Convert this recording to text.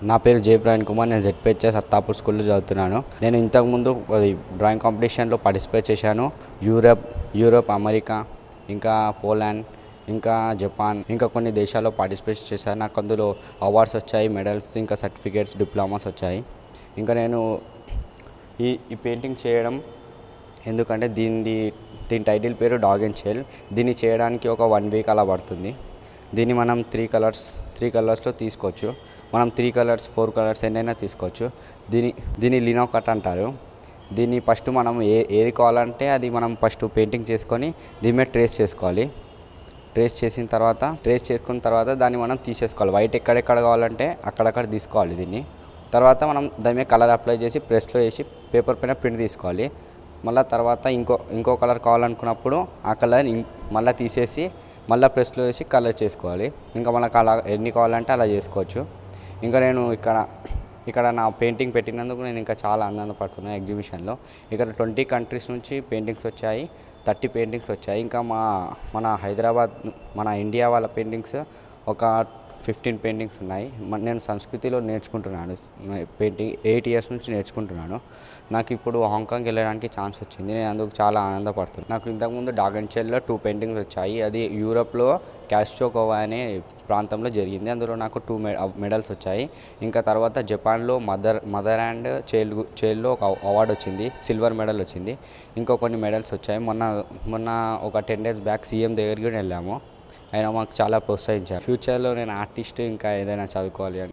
నా పేరు జయప్రవీణ్ కుమార్. నేను జెడ్పీహెచ్ఎస్ అత్తాపూర్ స్కూల్లో చదువుతున్నాను. నేను ఇంతకుముందు డ్రాయింగ్ కాంపిటీషన్లో పార్టిసిపేట్ చేశాను. యూరోప్, అమెరికా, ఇంకా పోలాండ్, ఇంకా జపాన్, ఇంకా కొన్ని దేశాల్లో పార్టిసిపేట్ చేశాను. నాకు అందులో అవార్డ్స్ వచ్చాయి, మెడల్స్, ఇంకా సర్టిఫికేట్స్, డిప్లొమాస్ వచ్చాయి. ఇంకా నేను ఈ పెయింటింగ్ చేయడం ఎందుకంటే దీని టైటిల్ పేరు డాగ్ అండ్ షెల్. దీన్ని చేయడానికి ఒక 1 వీక్ అలా పడుతుంది. దీన్ని మనం 3 కలర్స్లో తీసుకోవచ్చు. మనం 3 కలర్స్ 4 కలర్స్ ఎన్నైనా తీసుకోవచ్చు. దీన్ని లినో కట్ అంటారు. దీన్ని ఫస్ట్ మనం ఏది కావాలంటే అది మనం ఫస్ట్ పెయింటింగ్ చేసుకొని దీని మీద ట్రేస్ చేసుకోవాలి. ట్రేస్ చేసుకున్న తర్వాత దాన్ని మనం తీసేసుకోవాలి. వైట్ ఎక్కడెక్కడ కావాలంటే అక్కడక్కడ తీసుకోవాలి. దీన్ని తర్వాత మనం దాని మీద కలర్ అప్లై చేసి ప్రెస్లో వేసి పేపర్ పైన ప్రింట్ తీసుకోవాలి. మళ్ళీ తర్వాత ఇంకో కలర్ కావాలనుకున్నప్పుడు ఆ కలర్ మళ్ళీ తీసేసి మళ్ళీ ప్రెస్లో వేసి కలర్ చేసుకోవాలి. ఇంకా మనకు అలా ఎన్ని కావాలంటే అలా చేసుకోవచ్చు. ఇంకా నేను ఇక్కడ నా పెయింటింగ్ పెట్టినందుకు నేను ఇంకా చాలా ఆనందపడుతున్నాను. ఎగ్జిబిషన్లో ఇక్కడ 20 కంట్రీస్ నుంచి పెయింటింగ్స్ వచ్చాయి, 30 పెయింటింగ్స్ వచ్చాయి. ఇంకా మన హైదరాబాద్, మన ఇండియా వాళ్ళ పెయింటింగ్స్ ఒక 15 పెయింటింగ్స్ ఉన్నాయి. నేను సంస్కృతిలో నేర్చుకుంటున్నాను. పెయింటింగ్ 8 ఇయర్స్ నుంచి నేర్చుకుంటున్నాను. నాకు ఇప్పుడు హాంకాంగ్ వెళ్ళడానికి ఛాన్స్ వచ్చింది. నేను అందుకు చాలా ఆనందపడుతున్నాను. నాకు ఇంతకుముందు డాగ్ అండ్ షెల్లో 2 పెయింటింగ్స్ వచ్చాయి. అది యూరోప్లో క్యాస్ట్రోకోవా అనే ప్రాంతంలో జరిగింది. అందులో నాకు 2 మెడల్స్ వచ్చాయి. ఇంకా తర్వాత జపాన్లో మదర్ అండ్ చైల్డ్లో ఒక అవార్డు వచ్చింది, సిల్వర్ మెడల్ వచ్చింది. ఇంకా కొన్ని మెడల్స్ వచ్చాయి. మొన్న ఒక 10 days బ్యాక్ సీఎం దగ్గరికి వెళ్ళాము. ఆయన మాకు చాలా ప్రోత్సహించారు. ఫ్యూచర్లో నేను ఆర్టిస్ట్ ఇంకా ఏదైనా చదువుకోవాలి అని